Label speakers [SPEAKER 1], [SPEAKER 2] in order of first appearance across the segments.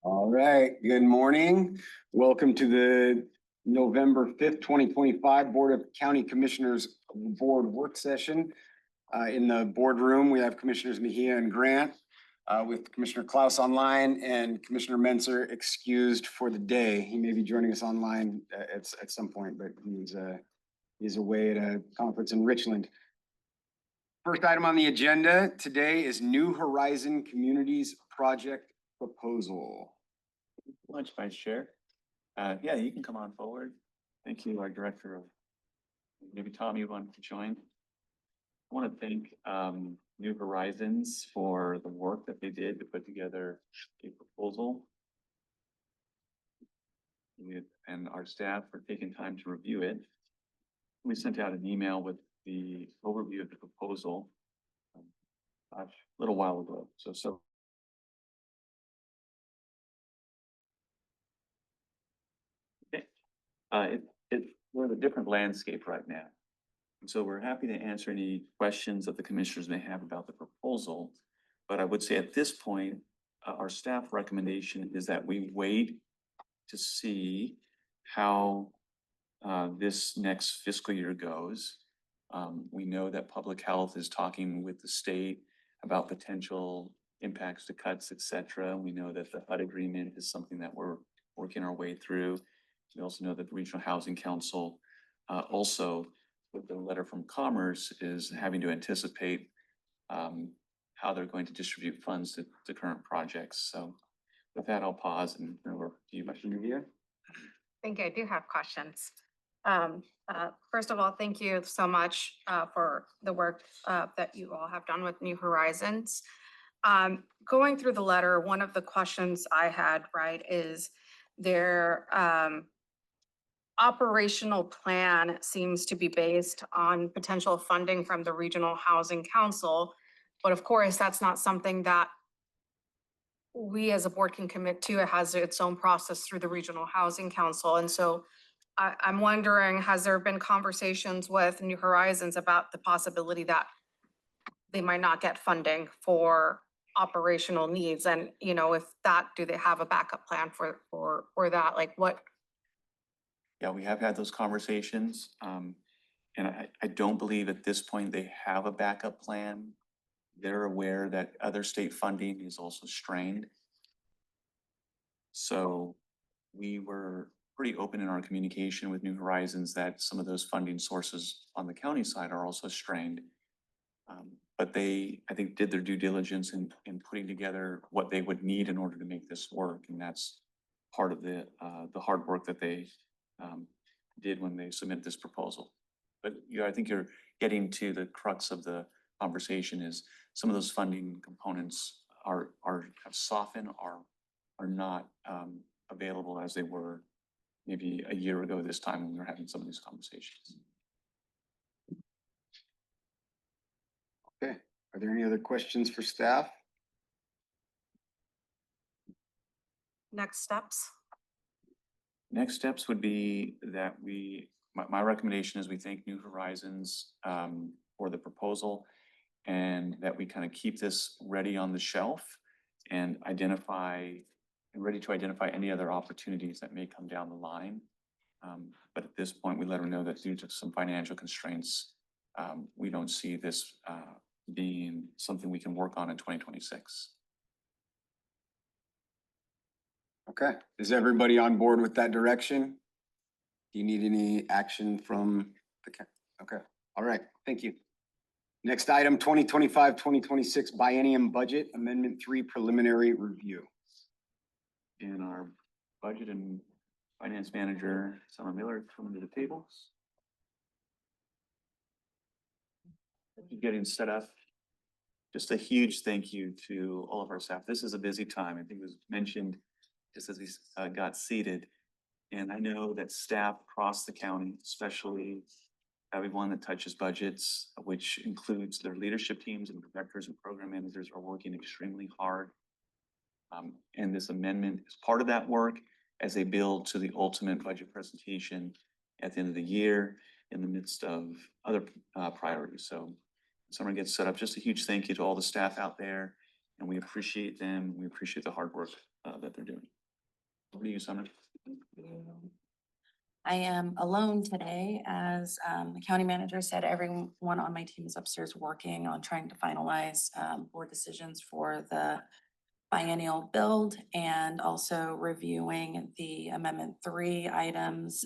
[SPEAKER 1] All right, good morning. Welcome to the November 5th, 2025 Board of County Commissioners Board Work Session. In the boardroom, we have Commissioners Mejia and Grant with Commissioner Klaus online and Commissioner Menser excused for the day. He may be joining us online at some point, but he's away at a conference in Richland. First item on the agenda today is New Horizon Communities Project Proposal.
[SPEAKER 2] Lunch, Vice Chair. Yeah, you can come on forward. Thank you, our Director of, maybe Tom, you want to join? I want to thank New Horizons for the work that they did to put together a proposal. And our staff for taking time to review it. We sent out an email with the overview of the proposal a little while ago. So we're in a different landscape right now. And so we're happy to answer any questions that the commissioners may have about the proposal. But I would say at this point, our staff recommendation is that we wait to see how this next fiscal year goes. We know that public health is talking with the state about potential impacts to cuts, et cetera. We know that the HUD agreement is something that we're working our way through. We also know that the Regional Housing Council also, with the letter from Commerce, is having to anticipate how they're going to distribute funds to current projects. So with that, I'll pause and over to you, Commissioner Mejia.
[SPEAKER 3] I think I do have questions. First of all, thank you so much for the work that you all have done with New Horizons. Going through the letter, one of the questions I had, right, is their operational plan seems to be based on potential funding from the Regional Housing Council. But of course, that's not something that we as a board can commit to. It has its own process through the Regional Housing Council. And so I'm wondering, has there been conversations with New Horizons about the possibility that they might not get funding for operational needs? And, you know, if that, do they have a backup plan for that? Like what?
[SPEAKER 2] Yeah, we have had those conversations. And I don't believe at this point they have a backup plan. They're aware that other state funding is also strained. So we were pretty open in our communication with New Horizons that some of those funding sources on the county side are also strained. But they, I think, did their due diligence in putting together what they would need in order to make this work. And that's part of the hard work that they did when they submitted this proposal. But I think you're getting to the crux of the conversation is some of those funding components have softened, are not available as they were maybe a year ago this time when we were having some of these conversations.
[SPEAKER 1] Okay, are there any other questions for staff?
[SPEAKER 3] Next steps?
[SPEAKER 2] Next steps would be that my recommendation is we thank New Horizons for the proposal and that we kind of keep this ready on the shelf and ready to identify any other opportunities that may come down the line. But at this point, we let them know that due to some financial constraints, we don't see this being something we can work on in 2026.
[SPEAKER 1] Okay, is everybody on board with that direction? Do you need any action from the okay, all right, thank you. Next item, 2025-2026 Biennium Budget Amendment 3 Preliminary Review.
[SPEAKER 2] And our budget and finance manager, Summer Miller, coming to the table. Getting set up. Just a huge thank you to all of our staff. This is a busy time. I think it was mentioned just as we got seated. And I know that staff across the county, especially everyone that touches budgets, which includes their leadership teams and directors and program managers, are working extremely hard. And this amendment is part of that work as they build to the ultimate budget presentation at the end of the year in the midst of other priorities. So summer gets set up. Just a huge thank you to all the staff out there, and we appreciate them. We appreciate the hard work that they're doing. Over to you, Summer.
[SPEAKER 4] I am alone today, as the county manager said, everyone on my team is upstairs working on trying to finalize board decisions for the biennial build and also reviewing the Amendment 3 items.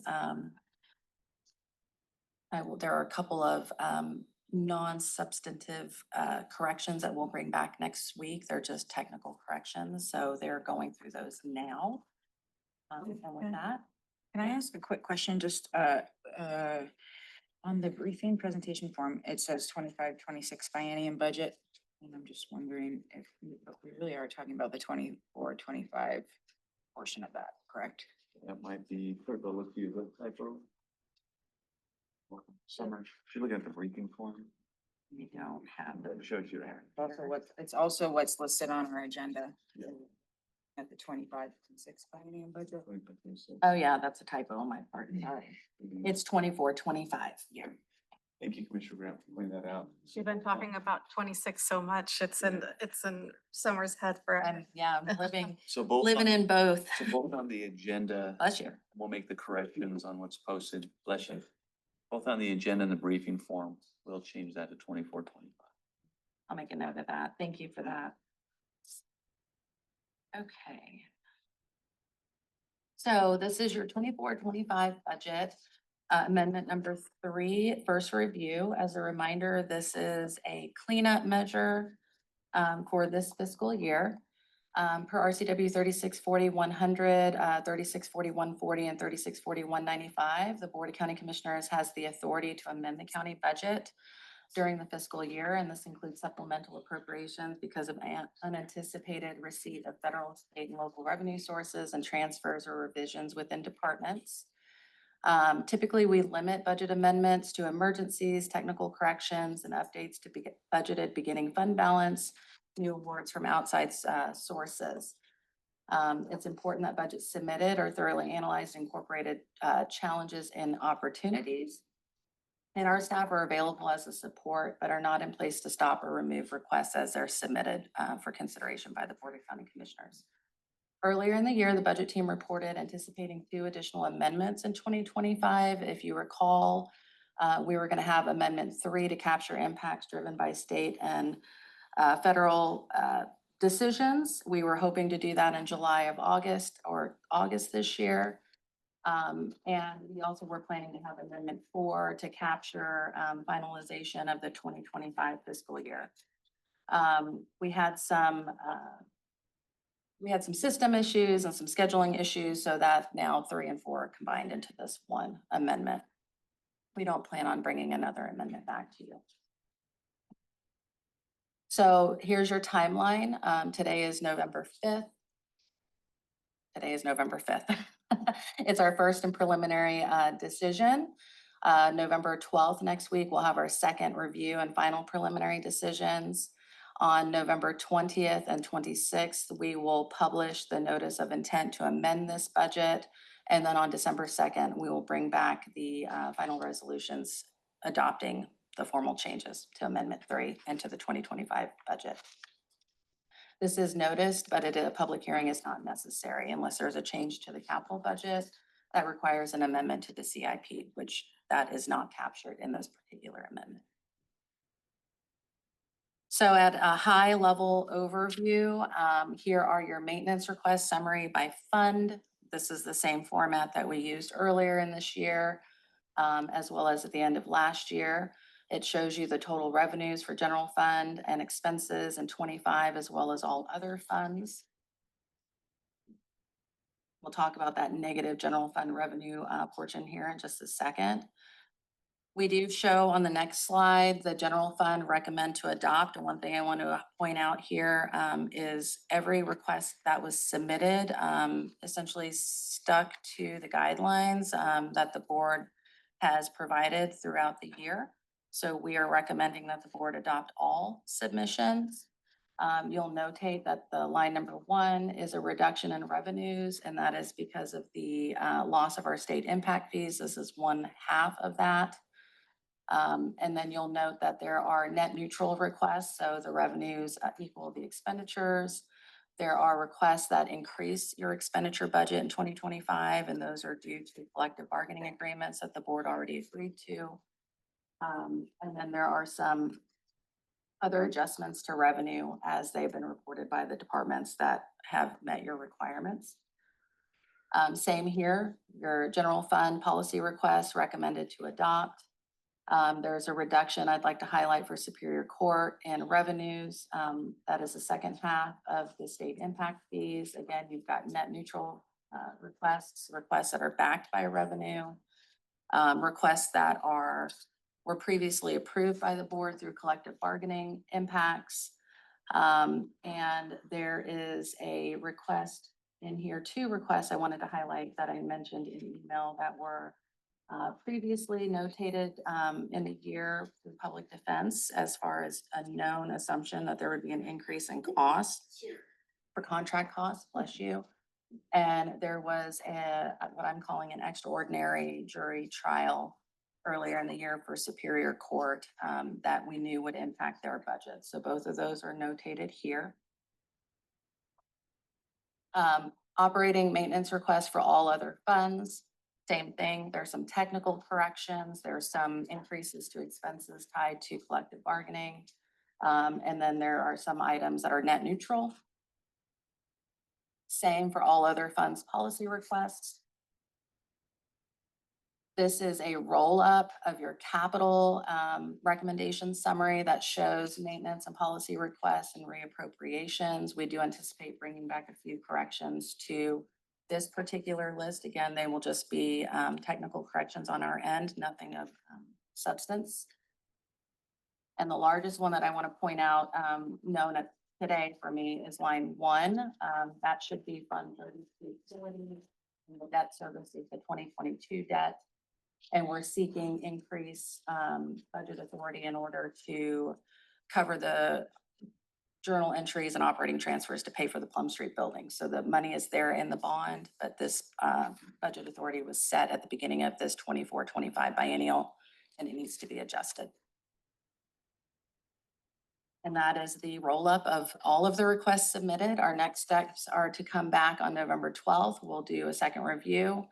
[SPEAKER 4] There are a couple of non-substantive corrections that we'll bring back next week. They're just technical corrections, so they're going through those now. And with that,
[SPEAKER 5] Can I ask a quick question? Just, on the briefing presentation form, it says 25-26 biennium budget. And I'm just wondering if we really are talking about the 24-25 portion of that, correct?
[SPEAKER 2] That might be, quick, but look, you look typo. Summer, if you look at the briefing form,
[SPEAKER 5] We don't have
[SPEAKER 2] it shows you there.
[SPEAKER 5] it's also what's listed on our agenda. At the 25-26 biennium budget.
[SPEAKER 4] oh yeah, that's a typo on my part. Sorry. It's 24-25.
[SPEAKER 5] Yeah.
[SPEAKER 2] Thank you, Commissioner Grant, for pointing that out.
[SPEAKER 3] She's been talking about 26 so much. It's in Summer's head forever.
[SPEAKER 4] I'm living,
[SPEAKER 2] So both.
[SPEAKER 4] living in both.
[SPEAKER 2] So both on the agenda,
[SPEAKER 4] Bless you.
[SPEAKER 2] we'll make the corrections on what's posted. Bless you. Both on the agenda and the briefing form, we'll change that to 24-25.
[SPEAKER 4] I'll make a note of that. Thank you for that. Okay. So this is your 24-25 budget. Amendment number 3, first review. As a reminder, this is a cleanup measure for this fiscal year. Per RCW 3640-100, 3640-140, and 3640-195, the Board of County Commissioners has the authority to amend the county budget during the fiscal year, and this includes supplemental appropriations because of unanticipated receipt of federal, state, and local revenue sources and transfers or revisions within departments. Typically, we limit budget amendments to emergencies, technical corrections, and updates to budgeted beginning fund balance, new awards from outside sources. It's important that budgets submitted are thoroughly analyzed, and incorporated challenges and opportunities. And our staff are available as a support, but are not in place to stop or remove requests as they're submitted for consideration by the Board of County Commissioners. Earlier in the year, the budget team reported anticipating 2 additional amendments in 2025. If you recall, we were going to have Amendment 3 to capture impacts driven by state and federal decisions. We were hoping to do that in August this year. And we also were planning to have Amendment 4 to capture finalization of the 2025 fiscal year. We had some system issues and some scheduling issues, so that now 3 and 4 are combined into this one amendment. We don't plan on bringing another amendment back to you. So here's your timeline. Today is November 5th. It's our first and preliminary decision. November 12th next week, we'll have our second review and final preliminary decisions. On November 20th and 26th, we will publish the notice of intent to amend this budget. And then on December 2nd, we will bring back the final resolutions adopting the formal changes to Amendment 3 and to the 2025 budget. This is noticed, but a public hearing is not necessary unless there's a change to the capital budget that requires an amendment to the CIP, which that is not captured in this particular amendment. So at a high level overview, here are your maintenance request summary by fund. This is the same format that we used earlier in this year, as well as at the end of last year. It shows you the total revenues for general fund and expenses in 25, as well as all other funds. We'll talk about that negative general fund revenue portion here in just a second. We do show on the next slide, the general fund recommend to adopt. And one thing I want to point out here is every request that was submitted essentially stuck to the guidelines that the board has provided throughout the year. So we are recommending that the board adopt all submissions. You'll notate that the line number 1 is a reduction in revenues, and that is because of the loss of our state impact fees. This is 1/2 of that. And then you'll note that there are net neutral requests, so the revenues equal the expenditures. There are requests that increase your expenditure budget in 2025, and those are due to collective bargaining agreements that the board already agreed to. And then there are some other adjustments to revenue as they've been reported by the departments that have met your requirements. Same here, your general fund policy request recommended to adopt. There's a reduction I'd like to highlight for Superior Court and revenues. That is the second half of the state impact fees. Again, you've got net neutral requests that are backed by revenue, requests that were previously approved by the board through collective bargaining impacts. And there is a request in here, two requests I wanted to highlight that I mentioned in email that were previously notated in the year for public defense as far as a known assumption that there would be an increase in cost for contract costs, bless you. And there was what I'm calling an extraordinary jury trial earlier in the year for Superior Court that we knew would impact their budget. So both of those are notated here. Operating maintenance requests for all other funds. Same thing, there's some technical corrections, there's some increases to expenses tied to collective bargaining. And then there are some items that are net neutral. Same for all other funds policy requests. This is a roll-up of your capital recommendation summary that shows maintenance and policy requests and reappropriations. We do anticipate bringing back a few corrections to this particular list. Again, they will just be technical corrections on our end, nothing of substance. And the largest one that I want to point out, known today for me, is line 1. That should be Fund 32 facilities and the debt services, the 2022 debt. And we're seeking increase budget authority in order to cover the journal entries and operating transfers to pay for the Plum Street building. So the money is there in the bond, but this budget authority was set at the beginning of this 24-25 biennial, and it needs to be adjusted. And that is the roll-up of all of the requests submitted. Our next steps are to come back on November 12th. We'll do a second review.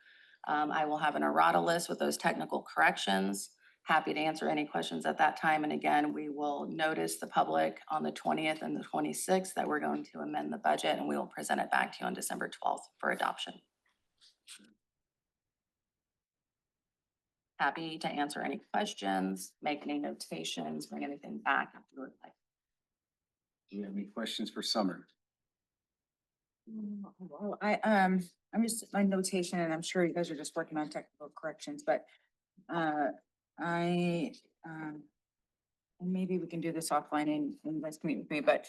[SPEAKER 4] I will have an errata list with those technical corrections. Happy to answer any questions at that time. And again, we will notice the public on the 20th and the 26th that we're going to amend the budget, and we will present it back to you on December 12th for adoption. Happy to answer any questions, make any notations, bring anything back if you would like.
[SPEAKER 1] Do you have any questions for Summer?
[SPEAKER 5] Well, I'm just my notation, and I'm sure you guys are just working on technical corrections, but and maybe we can do this offline and you guys can meet with me, but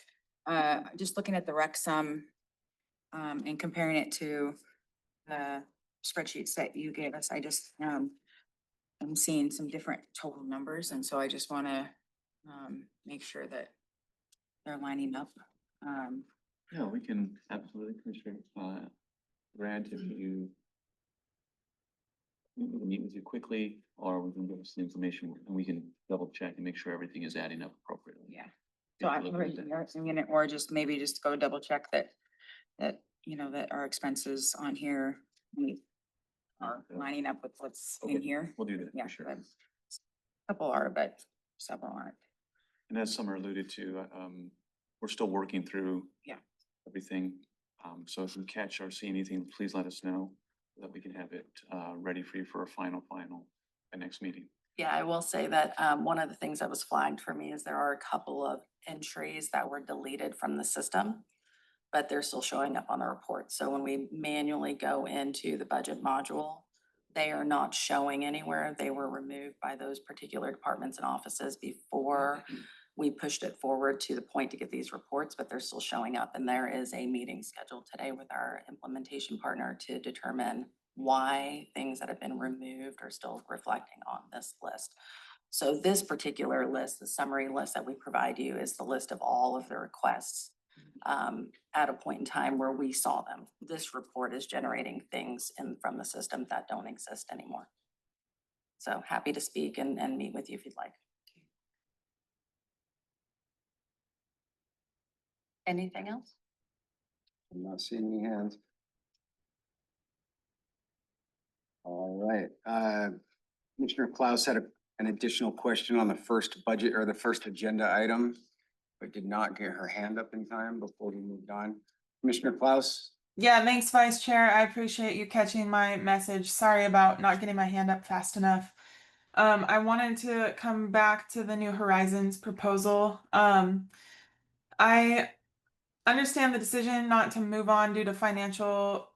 [SPEAKER 5] just looking at the rec sum and comparing it to the spreadsheets that you gave us, I just I'm seeing some different total numbers, and so I just want to make sure that they're lining up.
[SPEAKER 2] Yeah, we can absolutely, Commissioner Grant, if you we can meet with you quickly, or we can give us the information and we can double check and make sure everything is adding up appropriately.
[SPEAKER 5] Yeah. So I'm gonna, or just maybe just go double check that you know, that our expenses on here are lining up with what's in here.
[SPEAKER 2] We'll do that
[SPEAKER 5] Yeah,
[SPEAKER 2] for sure.
[SPEAKER 5] a couple are, but several aren't.
[SPEAKER 2] And as Summer alluded to, we're still working through everything. So if we catch or see anything, please let us know so that we can have it ready for you for a final by next meeting.
[SPEAKER 4] Yeah, I will say that one of the things that was flagged for me is there are a couple of entries that were deleted from the system, but they're still showing up on the report. So when we manually go into the budget module, they are not showing anywhere. They were removed by those particular departments and offices before we pushed it forward to the point to get these reports, but they're still showing up. And there is a meeting scheduled today with our implementation partner to determine why things that have been removed are still reflecting on this list. So this particular list, the summary list that we provide you, is the list of all of the requests at a point in time where we saw them. This report is generating things from the system that don't exist anymore. So happy to speak and meet with you if you'd like. Anything else?
[SPEAKER 1] I'm not seeing any hands. All right, Commissioner Klaus had an additional question on the first budget or the first agenda item, but did not get her hand up in time before we moved on. Commissioner Klaus?
[SPEAKER 6] Yeah, thanks, Vice Chair. I appreciate you catching my message. Sorry about not getting my hand up fast enough. I wanted to come back to the New Horizons proposal. I understand the decision not to move on due to financial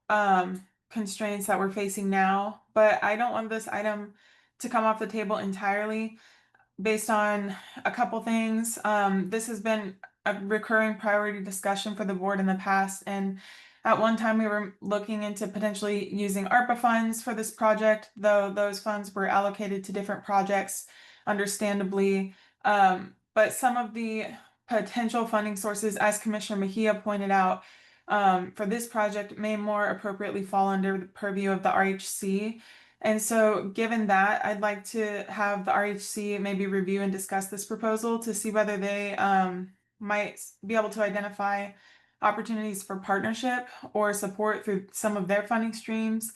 [SPEAKER 6] constraints that we're facing now, but I don't want this item to come off the table entirely based on a couple things. This has been a recurring priority discussion for the board in the past, and at one time we were looking into potentially using ARPA funds for this project, though those funds were allocated to different projects, understandably. But some of the potential funding sources, as Commissioner Mejia pointed out, for this project may more appropriately fall under the purview of the RHC. And so given that, I'd like to have the RHC maybe review and discuss this proposal to see whether they might be able to identify opportunities for partnership or support through some of their funding streams.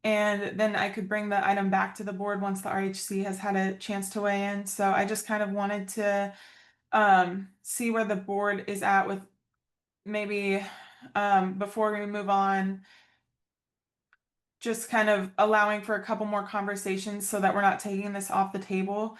[SPEAKER 6] And then I could bring the item back to the board once the RHC has had a chance to weigh in. So I just kind of wanted to see where the board is at with maybe before we move on, just kind of allowing for a couple more conversations so that we're not taking this off the table.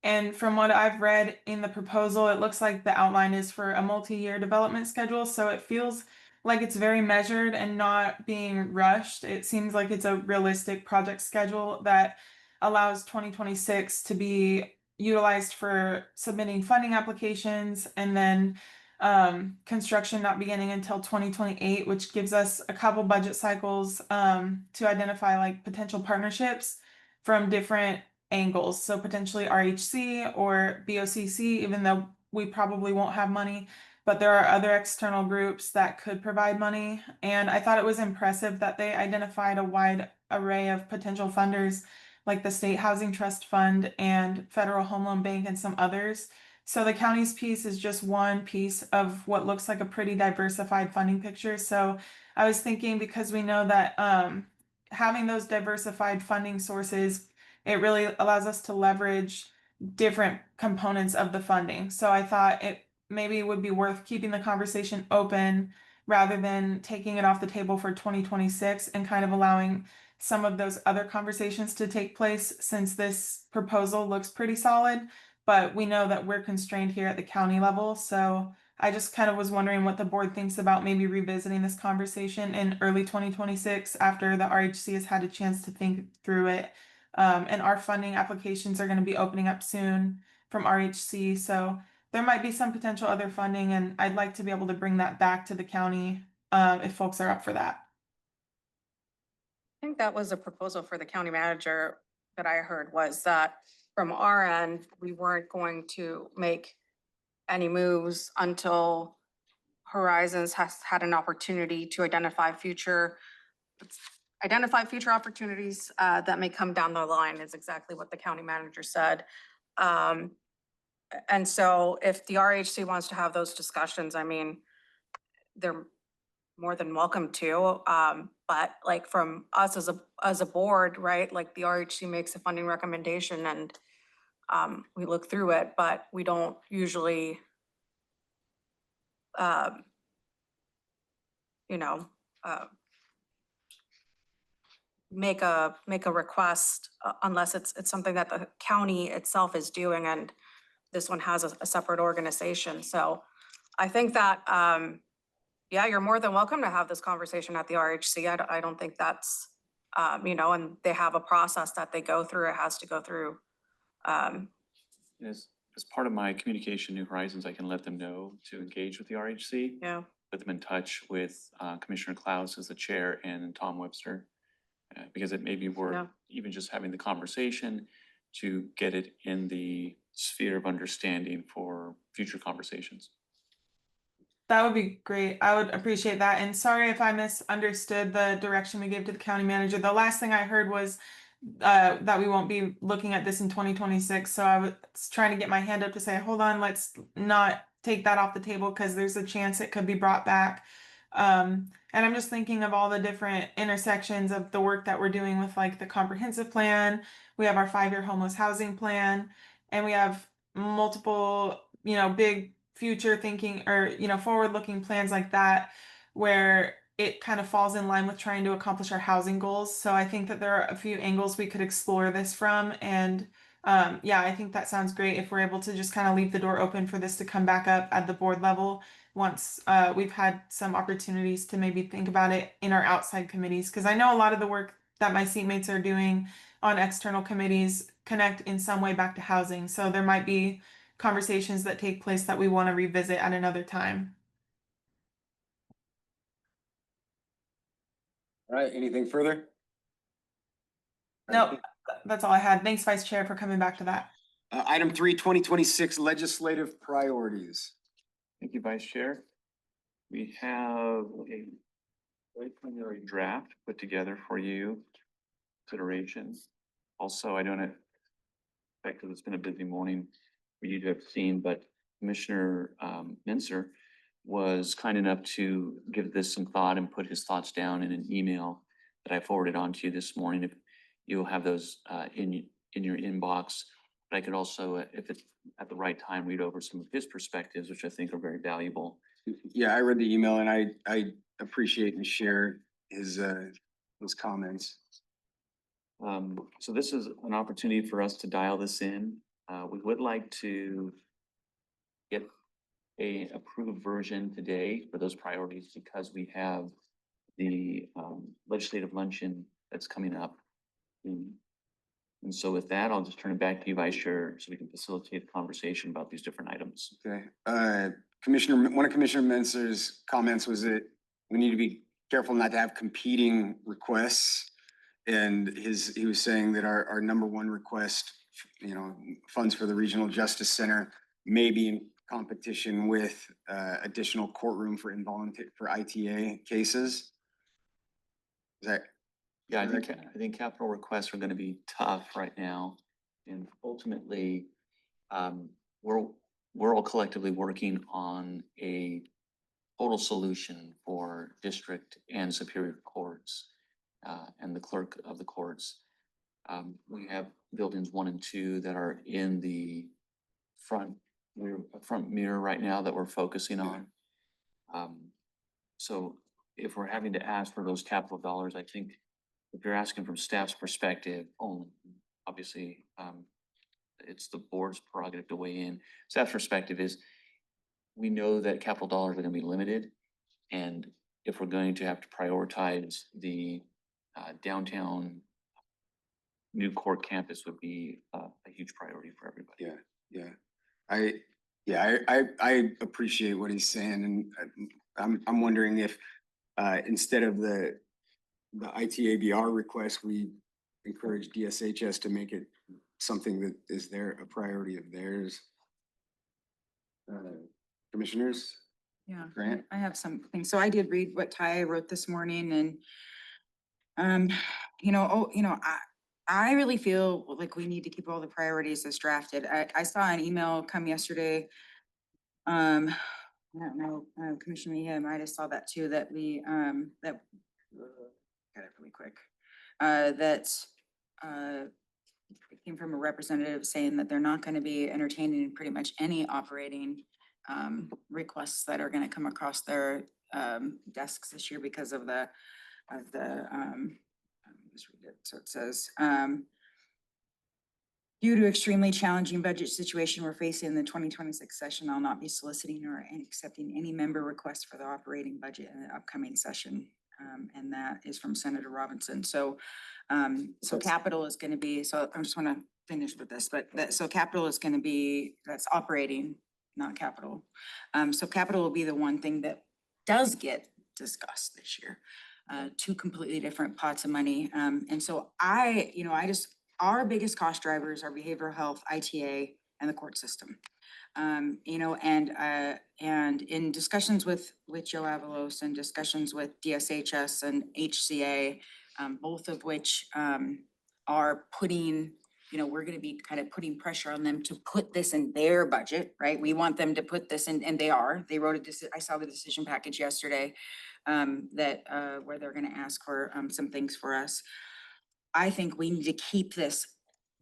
[SPEAKER 6] And from what I've read in the proposal, it looks like the outline is for a multi-year development schedule. So it feels like it's very measured and not being rushed. It seems like it's a realistic project schedule that allows 2026 to be utilized for submitting funding applications, and then construction not beginning until 2028, which gives us a couple budget cycles to identify like potential partnerships from different angles. So potentially RHC or BOCC, even though we probably won't have money, but there are other external groups that could provide money. And I thought it was impressive that they identified a wide array of potential funders, like the State Housing Trust Fund and Federal Home Loan Bank and some others. So the county's piece is just one piece of what looks like a pretty diversified funding picture. So I was thinking, because we know that having those diversified funding sources, it really allows us to leverage different components of the funding. So I thought it maybe would be worth keeping the conversation open rather than taking it off the table for 2026 and kind of allowing some of those other conversations to take place, since this proposal looks pretty solid, but we know that we're constrained here at the county level. So I just kind of was wondering what the board thinks about maybe revisiting this conversation in early 2026 after the RHC has had a chance to think through it. And our funding applications are going to be opening up soon from RHC. So there might be some potential other funding, and I'd like to be able to bring that back to the county if folks are up for that.
[SPEAKER 3] I think that was a proposal for the county manager that I heard, was that from our end, we weren't going to make any moves until Horizons has had an opportunity to identify future opportunities that may come down the line, is exactly what the county manager said. And so if the RHC wants to have those discussions, I mean, they're more than welcome to. But like from us as a board, right, like the RHC makes a funding recommendation and we look through it, but we don't usually make a request unless it's something that the county itself is doing, and this one has a separate organization. So I think that yeah, you're more than welcome to have this conversation at the RHC. I don't think that's and they have a process that they go through. It has to go through.
[SPEAKER 2] As part of my communication, New Horizons, I can let them know to engage with the RHC.
[SPEAKER 3] Yeah.
[SPEAKER 2] Put them in touch with Commissioner Klaus as the chair and Tom Webster. Because it may be worth even just having the conversation to get it in the sphere of understanding for future conversations.
[SPEAKER 6] That would be great. I would appreciate that. And sorry if I misunderstood the direction we gave to the county manager. The last thing I heard was that we won't be looking at this in 2026. So I was trying to get my hand up to say, hold on, let's not take that off the table, because there's a chance it could be brought back. And I'm just thinking of all the different intersections of the work that we're doing with like the comprehensive plan. We have our 5-year homeless housing plan, and we have multiple, big future thinking or, forward looking plans like that, where it kind of falls in line with trying to accomplish our housing goals. So I think that there are a few angles we could explore this from. And yeah, I think that sounds great if we're able to just kind of leave the door open for this to come back up at the board level once we've had some opportunities to maybe think about it in our outside committees. Because I know a lot of the work that my seatmates are doing on external committees connect in some way back to housing. So there might be conversations that take place that we want to revisit at another time.
[SPEAKER 1] All right, anything further?
[SPEAKER 6] No, that's all I had. Thanks, Vice Chair, for coming back to that.
[SPEAKER 1] Item 3, 2026 legislative priorities.
[SPEAKER 2] Thank you, Vice Chair. We have a very preliminary draft put together for you, consideration. Also, I don't expect that it's been a busy morning for you to have seen, but Commissioner Mincer was kind enough to give this some thought and put his thoughts down in an email that I forwarded on to you this morning. If you'll have those in your inbox, but I could also, if it's at the right time, read over some of his perspectives, which I think are very valuable.
[SPEAKER 1] Yeah, I read the email and I appreciate and share his comments.
[SPEAKER 2] So this is an opportunity for us to dial this in. We would like to get a approved version today for those priorities because we have the legislative luncheon that's coming up. And so with that, I'll just turn it back to you, Vice Chair, so we can facilitate the conversation about these different items.
[SPEAKER 1] Okay, one of Commissioner Mentzer's comments was that we need to be careful not to have competing requests. And he was saying that our number one request, funds for the Regional Justice Center may be in competition with additional courtroom for ITA cases. Is that?
[SPEAKER 2] Yeah, I think capital requests are gonna be tough right now. And ultimately, we're all collectively working on a total solution for district and superior courts, and the clerk of the courts. We have buildings 1 and 2 that are in the front mirror right now that we're focusing on. So if we're having to ask for those capital dollars, I think if you're asking from staff's perspective, obviously, it's the board's prerogative to weigh in. Staff's perspective is, we know that capital dollars are gonna be limited. And if we're going to have to prioritize the downtown new court campus would be a huge priority for everybody.
[SPEAKER 1] I appreciate what he's saying, and I'm wondering if instead of the ITABR request, we encourage DSHS to make it something that is a priority of theirs. Commissioners?
[SPEAKER 5] Yeah,
[SPEAKER 1] Grant?
[SPEAKER 5] I have something. So I did read what Ty wrote this morning and, I really feel like we need to keep all the priorities as drafted. I saw an email come yesterday. I don't know, Commissioner Mejia might have saw that too, that we, got it really quick. It came from a representative saying that they're not gonna be entertaining pretty much any operating requests that are gonna come across their desks this year because of the let's read it. So it says, due to extremely challenging budget situation we're facing in the 2026 session, I'll not be soliciting or accepting any member requests for the operating budget in the upcoming session. And that is from Senator Robinson. So capital is gonna be, so I just wanna finish with this, so capital is gonna be, that's operating, not capital. So capital will be the one thing that does get discussed this year. 2 completely different pots of money. And so our biggest cost drivers are behavioral health, ITA, and the court system. And in discussions with Joe Avalos and discussions with DSHS and HCA, both of which are putting, we're gonna be kind of putting pressure on them to put this in their budget, right? We want them to put this in, and they wrote I saw the decision package yesterday. where they're gonna ask for, some things for us. I think we need to keep this.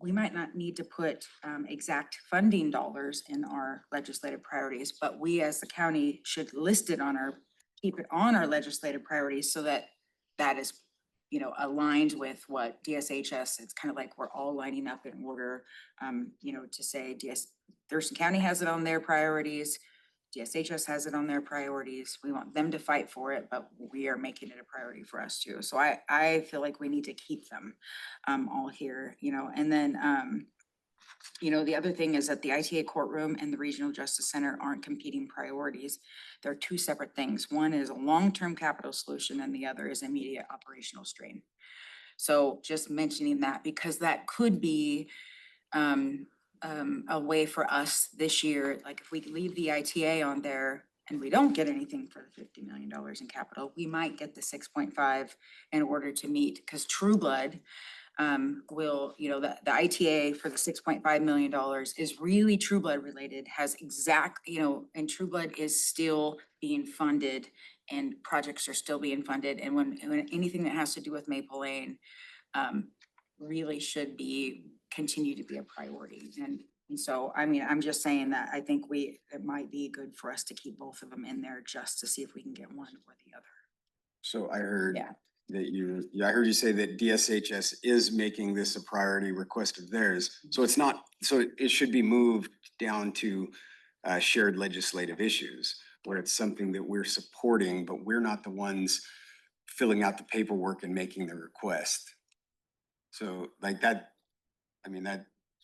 [SPEAKER 5] We might not need to put, exact funding dollars in our legislative priorities, but we as the county should list it on keep it on our legislative priorities so that that is, aligned with what DSHS, it's kind of like we're all lining up in order, to say Thurston County has it on their priorities. DSHS has it on their priorities. We want them to fight for it, but we are making it a priority for us too. So I feel like we need to keep them all here, and then, the other thing is that the ITA courtroom and the Regional Justice Center aren't competing priorities. They're two separate things. One is a long-term capital solution and the other is immediate operational strain. So just mentioning that because that could be a way for us this year, like if we leave the ITA on there and we don't get anything for the $50 million in capital, we might get the 6.5 in order to meet, because True Blood will, the ITA for the $6.5 million is really True Blood related, has and True Blood is still being funded and projects are still being funded. And when anything that has to do with Maple Lane really should continue to be a priority. And so, I'm just saying that I think it might be good for us to keep both of them in there just to see if we can get one or the other.
[SPEAKER 1] So I heard
[SPEAKER 5] Yeah.
[SPEAKER 1] that I heard you say that DSHS is making this a priority request of theirs. So it's not, so it should be moved down to shared legislative issues where it's something that we're supporting, but we're not the ones filling out the paperwork and making the request. So like that,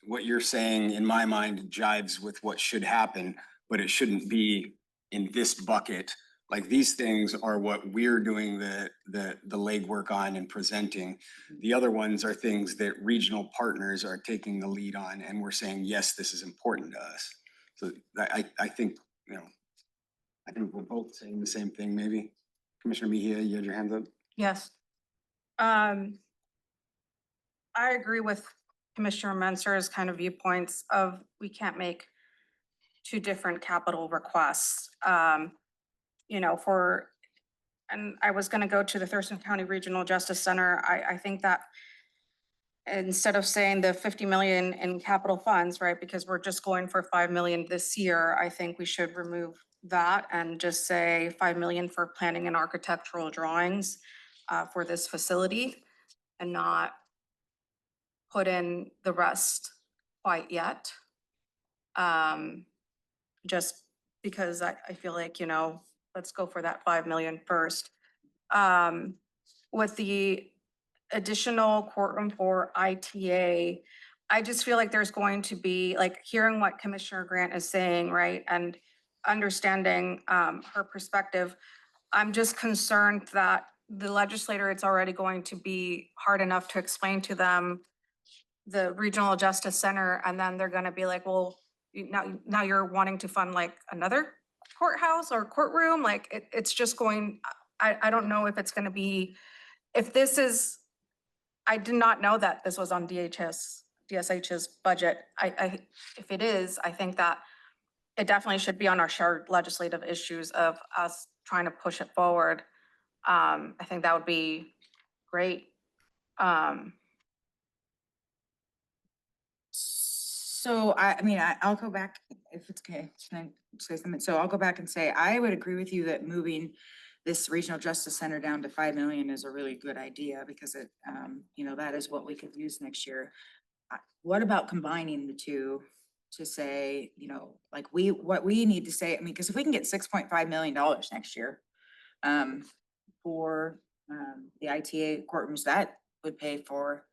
[SPEAKER 1] what you're saying in my mind jives with what should happen, but it shouldn't be in this bucket. Like these things are what we're doing the legwork on and presenting. The other ones are things that regional partners are taking the lead on and we're saying, yes, this is important to us. So I think, I think we're both saying the same thing, maybe. Commissioner Mejia, you had your hands up?
[SPEAKER 3] Yes. I agree with Commissioner Mentzer's kind of viewpoints of we can't make two different capital requests. And I was gonna go to the Thurston County Regional Justice Center. I think that instead of saying the 50 million in capital funds, right, because we're just going for 5 million this year, I think we should remove that and just say 5 million for planning and architectural drawings for this facility and not put in the rest quite yet. Just because I feel like, let's go for that 5 million first. With the additional courtroom for ITA, I just feel like there's going to be, like, hearing what Commissioner Grant is saying, right? And understanding her perspective, I'm just concerned that the legislator, it's already going to be hard enough to explain to them the Regional Justice Center, and then they're gonna be like, well, now you're wanting to fund like another courthouse or courtroom, like it's just going, I don't know if it's gonna be, if this is, I did not know that this was on DSH's budget. If it is, I think that it definitely should be on our shared legislative issues of us trying to push it forward. I think that would be great.
[SPEAKER 5] So I'll go back if it's okay. Can I say something? So I'll go back and say, I would agree with you that moving this Regional Justice Center down to 5 million is a really good idea because it, that is what we could use next year. What about combining the two to say, like what we need to say, because if we can get $6.5 million next year for the ITA courtrooms, that would pay for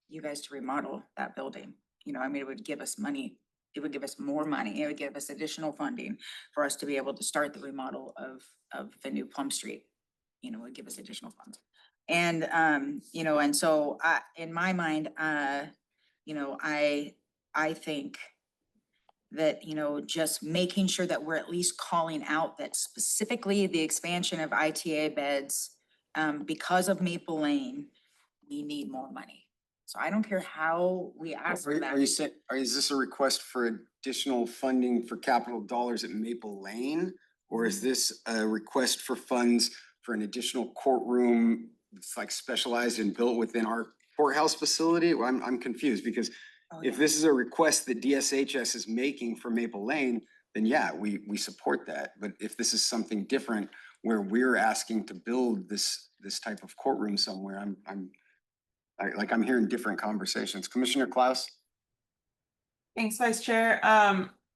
[SPEAKER 5] you guys to remodel that building. It would give us money. It would give us more money. It would give us additional funding for us to be able to start the remodel of the new Plum Street. It would give us additional funds. And, and so in my mind, I think that, just making sure that we're at least calling out that specifically the expansion of ITA beds, because of Maple Lane, we need more money. So I don't care how we ask for that.
[SPEAKER 1] Are you saying, is this a request for additional funding for capital dollars at Maple Lane? Or is this a request for funds for an additional courtroom. It's like specialized and built within our courthouse facility. Well, I'm confused because if this is a request that DSHS is making for Maple Lane, then yeah, we support that. But if this is something different where we're asking to build this type of courtroom somewhere, I'm hearing different conversations. Commissioner Klaus?
[SPEAKER 6] Thanks, Vice Chair.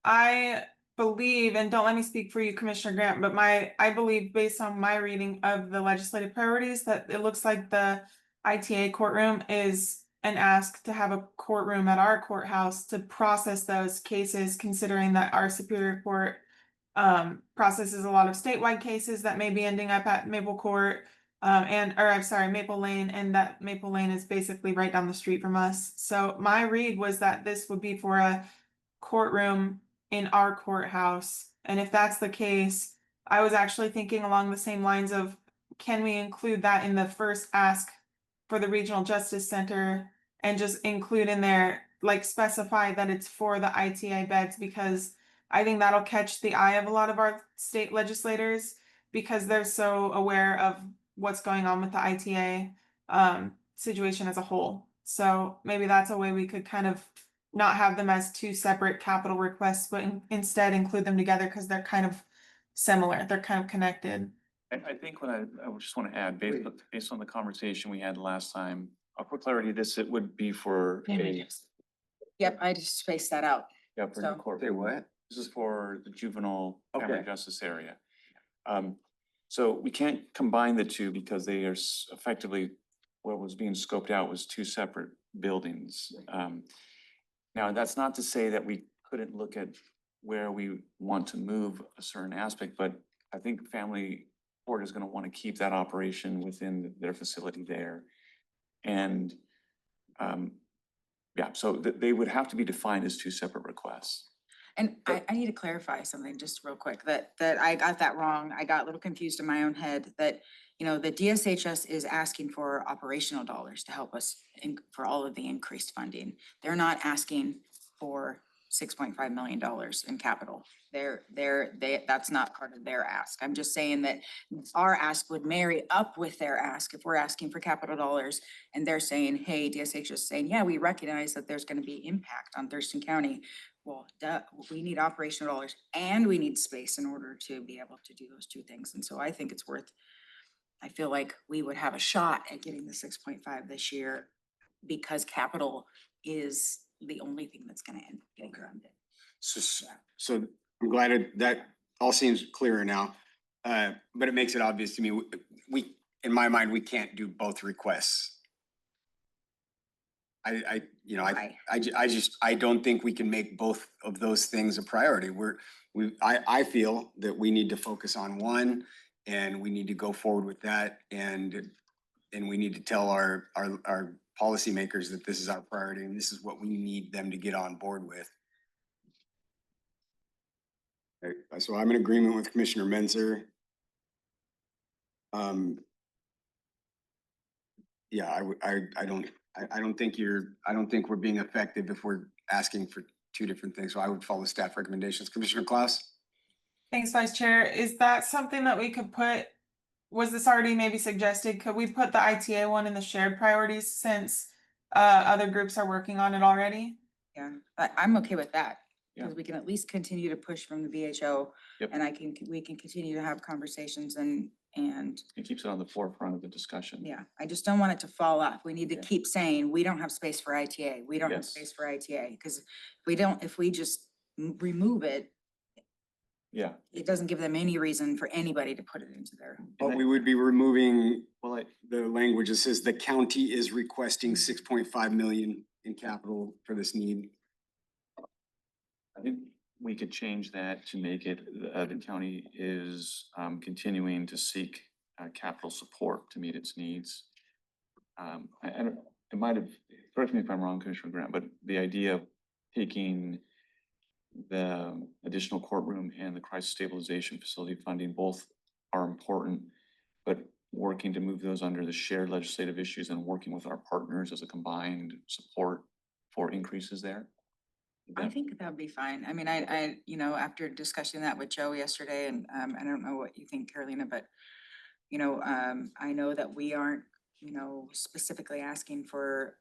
[SPEAKER 6] I believe, and don't let me speak for you, Commissioner Grant, but I believe based on my reading of the legislative priorities that it looks like the ITA courtroom is an ask to have a courtroom at our courthouse to process those cases, considering that our Superior Court processes a lot of statewide cases that may be ending up at Maple Court. Maple Lane, and that Maple Lane is basically right down the street from us. So my read was that this would be for a courtroom in our courthouse. And if that's the case, I was actually thinking along the same lines of, can we include that in the first ask for the Regional Justice Center and just include in there, like specify that it's for the ITA beds, because I think that'll catch the eye of a lot of our state legislators because they're so aware of what's going on with the ITA situation as a whole. So maybe that's a way we could kind of not have them as two separate capital requests, but instead include them together because they're kind of similar. They're kind of connected.
[SPEAKER 2] I think what I just want to add, based on the conversation we had last time, for clarity, it would be for
[SPEAKER 5] Yep, I just spaced that out.
[SPEAKER 2] yeah, for
[SPEAKER 5] So-
[SPEAKER 2] new court.
[SPEAKER 1] Say what?
[SPEAKER 2] This is for the juvenile family
[SPEAKER 1] Okay.
[SPEAKER 2] justice area. So we can't combine the two because they are effectively, what was being scoped out was two separate buildings. Now, that's not to say that we couldn't look at where we want to move a certain aspect, but I think family court is gonna want to keep that operation within their facility there. And yeah, so they would have to be defined as two separate requests.
[SPEAKER 5] And I need to clarify something just real quick, that I got that wrong. I got a little confused in my own head that, the DSHS is asking for operational dollars to help us for all of the increased funding. They're not asking for $6.5 million in capital. That's not part of their ask. I'm just saying that our ask would marry up with their ask if we're asking for capital dollars. And they're saying, hey, DSHS is saying, yeah, we recognize that there's gonna be impact on Thurston County. Well, we need operational dollars and we need space in order to be able to do those two things. And so I think it's I feel like we would have a shot at getting the 6.5 this year because capital is the only thing that's gonna end up getting funded.
[SPEAKER 1] So I'm glad that all seems clearer now. But it makes it obvious to me, in my mind, we can't do both requests. I don't think we can make both of those things a priority. I feel that we need to focus on one and we need to go forward with that and we need to tell our policymakers that this is our priority and this is what we need them to get on board with. Okay, so I'm in agreement with Commissioner Menzer. Yeah, I don't think we're being effective if we're asking for two different things. So I would follow staff recommendations. Commissioner Klaus?
[SPEAKER 6] Thanks, Vice Chair. Is that something that we could put, was this already maybe suggested? Could we put the ITA one in the shared priorities since other groups are working on it already?
[SPEAKER 5] Yeah, I'm okay with that.
[SPEAKER 2] Yeah.
[SPEAKER 5] Because we can at least continue to push from the VHO.
[SPEAKER 2] Yep.
[SPEAKER 5] And we can continue to have conversations and
[SPEAKER 2] It keeps it on the forefront of the discussion.
[SPEAKER 5] yeah, I just don't want it to fall off. We need to
[SPEAKER 2] Yeah.
[SPEAKER 5] keep saying, we don't have space for ITA. We don't have
[SPEAKER 2] Yes.
[SPEAKER 5] space for ITA. Because if we just remove it,
[SPEAKER 2] Yeah,
[SPEAKER 5] it doesn't give them any reason for anybody to put it into their.
[SPEAKER 1] But we would be removing
[SPEAKER 2] well,
[SPEAKER 1] the language that says the county is requesting 6.5 million in capital for this need.
[SPEAKER 2] I think we could change that to make it, the county is continuing to seek capital support to meet its needs. And it might have, correct me if I'm wrong, Commissioner Grant, but the idea of taking the additional courtroom and the crisis stabilization facility funding, both are important, but working to move those under the shared legislative issues and working with our partners as a combined support for increases there.
[SPEAKER 5] I think that'd be fine. I mean, after discussing that with Joe yesterday, and I don't know what you think, Carolina, but I know that we aren't, specifically asking for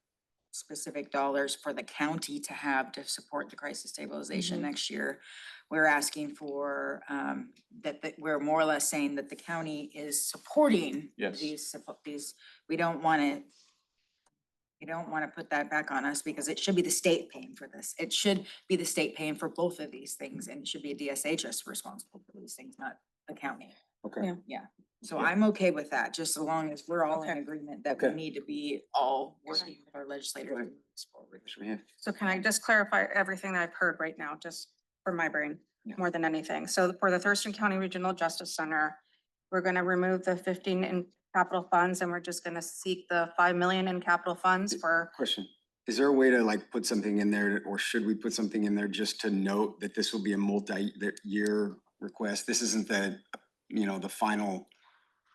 [SPEAKER 5] specific dollars for the county to have to support the crisis stabilization
[SPEAKER 3] Mhm.
[SPEAKER 5] next year. We're asking for, that we're more or less saying that the county is supporting
[SPEAKER 2] Yes.
[SPEAKER 5] these, we don't want to put that back on us because it should be the state paying for this. It should be the state paying for both of these things, and it should be a DSHS responsible for these things, not the county.
[SPEAKER 1] Okay.
[SPEAKER 5] Yeah, so
[SPEAKER 2] Yeah.
[SPEAKER 5] I'm okay with that, just as long as we're all in
[SPEAKER 3] Okay.
[SPEAKER 5] agreement that we
[SPEAKER 1] Okay.
[SPEAKER 5] need to be all working with our legislators.
[SPEAKER 1] Go ahead.
[SPEAKER 5] to move this forward.
[SPEAKER 1] Commissioner Mejia?
[SPEAKER 3] So can I just clarify everything that I've heard right now, just for my brain,
[SPEAKER 1] Yeah.
[SPEAKER 3] more than anything? So for the Thurston County Regional Justice Center, we're gonna remove the 15 in capital funds and we're just gonna seek the 5 million in capital funds for,
[SPEAKER 1] Question, is there a way to like put something in there, or should we put something in there just to note that this will be a multi-year request? This isn't the, the final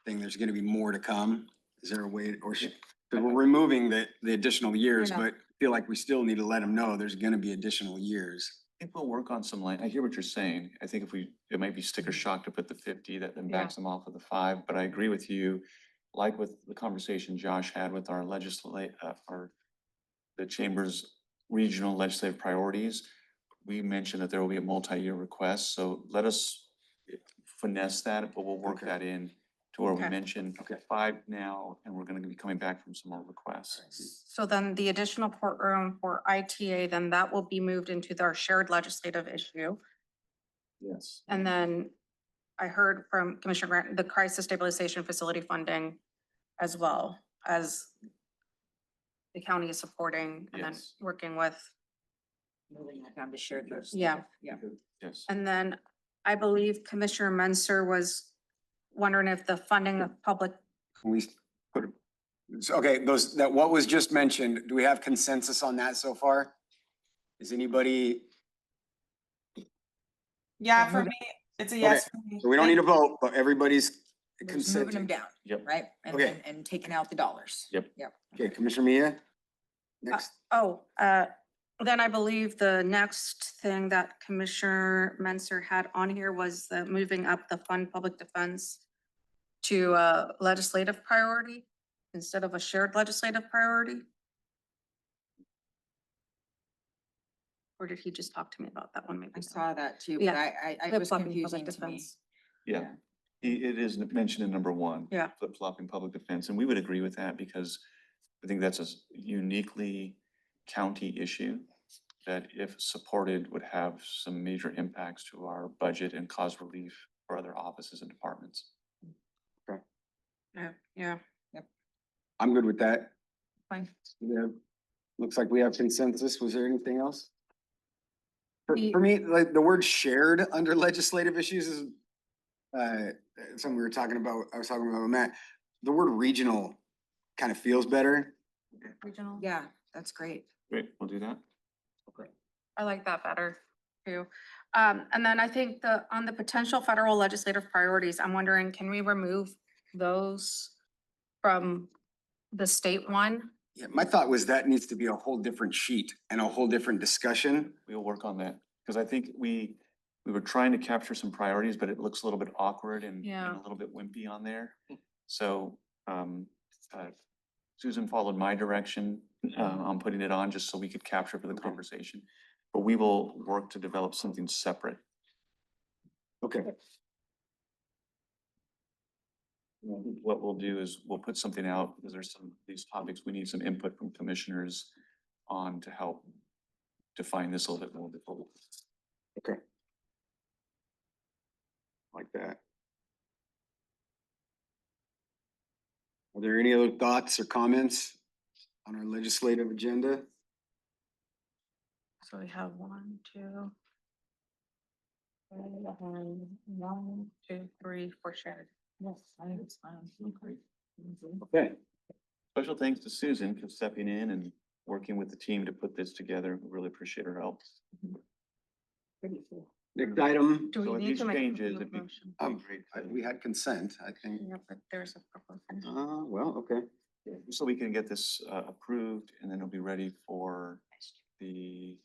[SPEAKER 1] thing, there's gonna be more to come. Is there a way, or should, because we're removing the additional years,
[SPEAKER 3] Yeah.
[SPEAKER 1] but feel like we still need to let them know there's gonna be additional years.
[SPEAKER 2] I think we'll work on some line. I hear what you're saying. I think it might be sticker shock to put the 50 that then backs them off of the 5, but I agree with you. Like with the conversation Josh had with our the chamber's regional legislative priorities, we mentioned that there will be a multi-year request, so let us finesse that, but we'll work
[SPEAKER 1] Okay.
[SPEAKER 2] that in to where we
[SPEAKER 3] Okay.
[SPEAKER 2] mentioned
[SPEAKER 1] Okay.
[SPEAKER 2] 5 now, and we're gonna be coming back from some more requests.
[SPEAKER 3] so then the additional courtroom for ITA, then that will be moved into our shared legislative issue.
[SPEAKER 2] Yes.
[SPEAKER 3] And then I heard from Commissioner Grant, the crisis stabilization facility funding as well as the county is supporting and then
[SPEAKER 2] Yes.
[SPEAKER 3] working with.
[SPEAKER 5] Moving that down to shared.
[SPEAKER 3] Yeah.
[SPEAKER 5] Yeah.
[SPEAKER 2] Yes.
[SPEAKER 3] And then I believe Commissioner Menser was wondering if the funding of public,
[SPEAKER 1] Can we put, okay, what was just mentioned, do we have consensus on that so far? Is anybody,
[SPEAKER 6] Yeah,
[SPEAKER 5] So
[SPEAKER 6] for
[SPEAKER 5] move
[SPEAKER 6] me, it's a yes for me.
[SPEAKER 1] so we don't need a vote, but everybody's
[SPEAKER 5] We're just moving them
[SPEAKER 1] consenting.
[SPEAKER 5] down,
[SPEAKER 2] Yep.
[SPEAKER 5] right? And
[SPEAKER 1] Okay.
[SPEAKER 5] then, and taking out the dollars.
[SPEAKER 2] Yep.
[SPEAKER 5] Yep.
[SPEAKER 1] Okay, Commissioner Mia? Next,
[SPEAKER 3] then I believe the next thing that Commissioner Menser had on here was the moving up the fund public defense to a legislative priority instead of a shared legislative priority. Or did he just talk to me about that one? Maybe.
[SPEAKER 5] I saw that too, but
[SPEAKER 3] Yeah.
[SPEAKER 5] it was
[SPEAKER 3] Flip-flopping public
[SPEAKER 5] confusing to me.
[SPEAKER 3] defense.
[SPEAKER 2] Yeah, it is mentioned in number 1.
[SPEAKER 3] Yeah.
[SPEAKER 2] Flip-flopping public defense, and we would agree with that because I think that's a uniquely county issue that if supported would have some major impacts to our budget and cause relief for other offices and departments.
[SPEAKER 3] Yeah.
[SPEAKER 1] I'm good with that.
[SPEAKER 3] Fine.
[SPEAKER 1] Yeah, looks like we have consensus. Was there anything else?
[SPEAKER 3] The-
[SPEAKER 1] For me, like the word shared under legislative issues is something we were talking about, I was talking about with Matt. The word regional kind of feels better.
[SPEAKER 3] Regional.
[SPEAKER 5] Yeah, that's great.
[SPEAKER 2] Great, we'll do that.
[SPEAKER 3] I like that better too. And then I think on the potential federal legislative priorities, I'm wondering, can we remove those from the state one?
[SPEAKER 1] Yeah, my thought was that needs to be a whole different sheet and a whole different discussion.
[SPEAKER 2] We'll work on that, because I think we were trying to capture some priorities, but it looks a little bit awkward and
[SPEAKER 3] Yeah.
[SPEAKER 2] a little bit wimpy on there. So, Susan followed my direction, on putting it on just so we could capture for the conversation. But we will work to develop something separate.
[SPEAKER 1] Okay,
[SPEAKER 2] What we'll do is we'll put something out, because there's these topics, we need some input from commissioners on to help define this a little bit more.
[SPEAKER 1] okay. Like that. Are there any other thoughts or comments on our legislative agenda?
[SPEAKER 3] So we have 1, 2. 1, 2, 3 for shared.
[SPEAKER 5] Yes, I think it's fine.
[SPEAKER 1] Okay.
[SPEAKER 2] Special thanks to Susan for stepping in and working with the team to put this together. We really appreciate her help.
[SPEAKER 1] Next item,
[SPEAKER 3] Do
[SPEAKER 2] So
[SPEAKER 3] we
[SPEAKER 2] with
[SPEAKER 3] need
[SPEAKER 2] these
[SPEAKER 3] to make a
[SPEAKER 2] changes, it'd be-
[SPEAKER 3] motion?
[SPEAKER 2] Great.
[SPEAKER 1] we had consent, I think.
[SPEAKER 3] Yeah, but there's a proposal.
[SPEAKER 1] Well, okay.
[SPEAKER 2] So we can get this approved, and then it'll be ready for the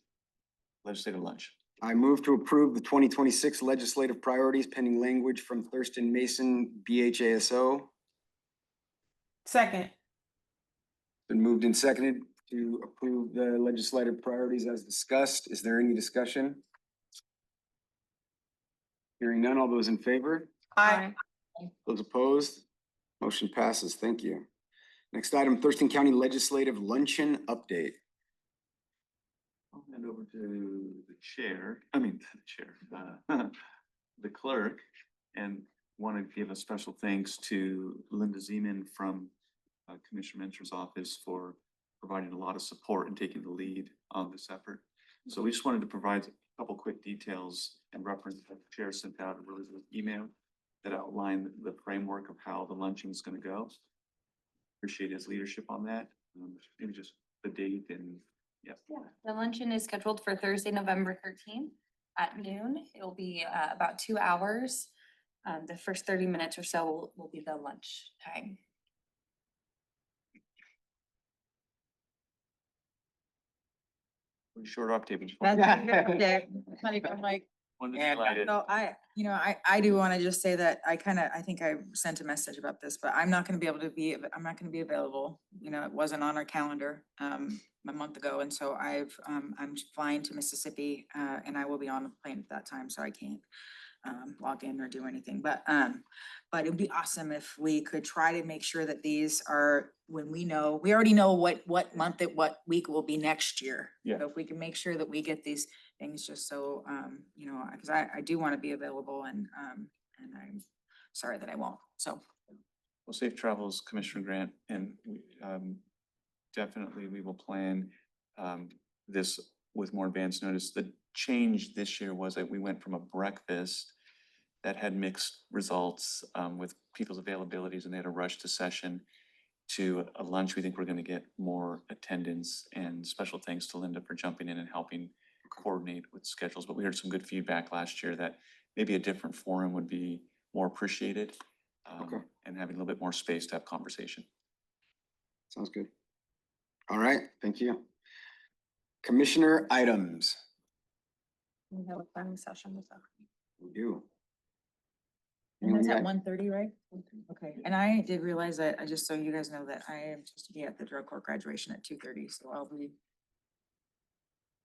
[SPEAKER 2] legislative lunch.
[SPEAKER 1] I move to approve the 2026 legislative priorities pending language from Thurston Mason, BHASO.
[SPEAKER 6] Second.
[SPEAKER 1] Been moved and seconded to approve the legislative priorities as discussed. Is there any discussion? Hearing none, all those in favor?
[SPEAKER 6] Aye.
[SPEAKER 1] Those opposed? Motion passes. Thank you. Next item, Thurston County Legislative Luncheon Update.
[SPEAKER 2] I'll hand over to the chair, the clerk, and want to give a special thanks to Linda Zeman from Commissioner Mentor's office for providing a lot of support and taking the lead on this effort. So we just wanted to provide a couple quick details and reference that the chair sent out a really email that outlined the framework of how the luncheon is going to go. Appreciate his leadership on that. Maybe just the date and yeah.
[SPEAKER 4] The luncheon is scheduled for Thursday, November 13th at noon. It'll be about 2 hours. The first 30 minutes or so will be the lunch time.
[SPEAKER 2] Pretty short update. but just
[SPEAKER 5] That's
[SPEAKER 2] wanted-
[SPEAKER 5] I'm like,
[SPEAKER 2] wanted to
[SPEAKER 5] and
[SPEAKER 2] highlight it.
[SPEAKER 5] so I do want to just say that I think I sent a message about this, but I'm not going to be able to be, I'm not going to be available. You know, it wasn't on our calendar a month ago. And so I'm flying to Mississippi and I will be on the plane at that time, so I can't log in or do anything. But it'd be awesome if we could try to make sure that these are, when we already know what month, what week will be next year.
[SPEAKER 2] Yeah.
[SPEAKER 5] So if we can make sure that we get these things just so, you know, because I do want to be available and I'm sorry that I won't. So.
[SPEAKER 2] Well, safe travels, Commissioner Grant, and we, definitely we will plan this with more advance notice. The change this year was that we went from a breakfast that had mixed results with people's availabilities and they had a rush to session to a lunch. We think we're going to get more attendance, and special thanks to Linda for jumping in and helping coordinate with schedules. But we heard some good feedback last year that maybe a different forum would be more appreciated and having a little bit more space to have conversation.
[SPEAKER 1] Sounds good. All right, thank you. Commissioner items.
[SPEAKER 3] We have a planning session this afternoon.
[SPEAKER 1] We do.
[SPEAKER 5] And that's
[SPEAKER 1] Yeah.
[SPEAKER 5] at 1:30, right? Okay, and I did realize that, I just so you guys know that I am supposed to be at the drug court graduation at 2:30, so I'll be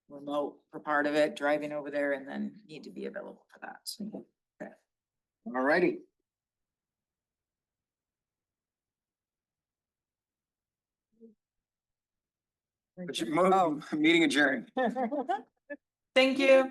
[SPEAKER 5] remote for part of it, driving over there, and then need to be available for that. So, okay.
[SPEAKER 1] All righty.
[SPEAKER 5] Oh.
[SPEAKER 1] Meeting adjourned.
[SPEAKER 6] Thank you.